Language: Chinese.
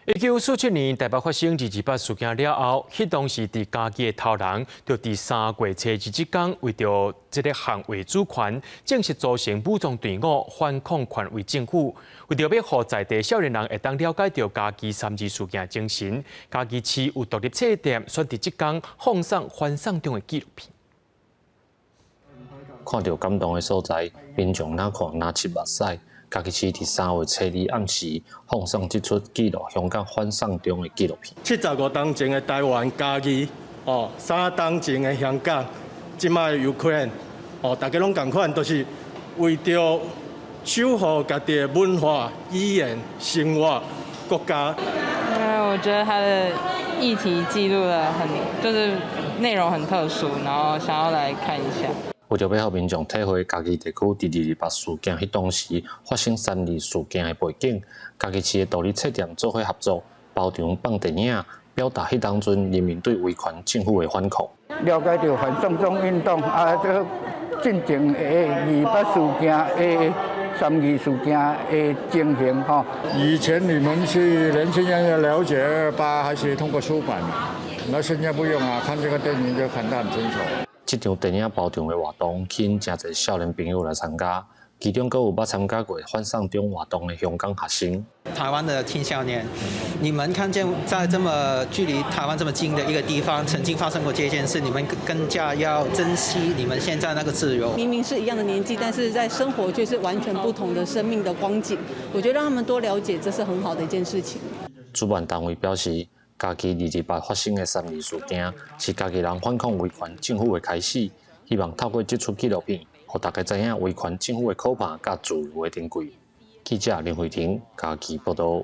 1947年台北发生228事件了后，迄当时伫家己的头人，就伫3月初2这天，为着这个捍卫主权，正式组成武装队伍反抗权威政府。为着要让在地少年人会当了解到家己3·2事件的精神，家己市有独立册店选伫这天放送翻送中的纪录片。看到感动的所在，民众哪看哪七目屎。家己市伫3月初2暗时放送这出记录香港反送中的纪录片。75年前的台湾家己，3年前的香港，即摆的 Ukraine， 大家拢共款，都是为着守护家己的文化、语言、生活、国家。因为我觉得他的议题记录的就是内容很特殊，然后想要来看一下。为着要让民众体会家己地区伫228事件迄当时发生3·2事件的背景，家己市的独立册店做伙合作，包场放电影，表达迄当阵人民对威权政府的反抗。了解到反送中运动这进前的2·8事件的3·2事件的情形哈。以前你们去年轻人要了解2·8，还是通过书本，那现在不用啊，看这个电影就看得很清楚。这场电影包场的活动吸引真侪少年朋友来参加，其中更有捌参加过反送中活动的香港学生。台湾的青少年，你们看见在这么距离台湾这么近的一个地方，曾经发生过这件事，你们更加要珍惜你们现在那个自由。明明是一样的年纪，但是在生活却是完全不同的生命的光景。我觉得让他们多了解，这是很好的一件事情。主办单位表示，家己2·8发生的3·2事件是家己人反抗威权政府的开始，希望透过这出纪录片，让大家知影威权政府的可怕甲自由的珍贵。记者林慧婷家己报道。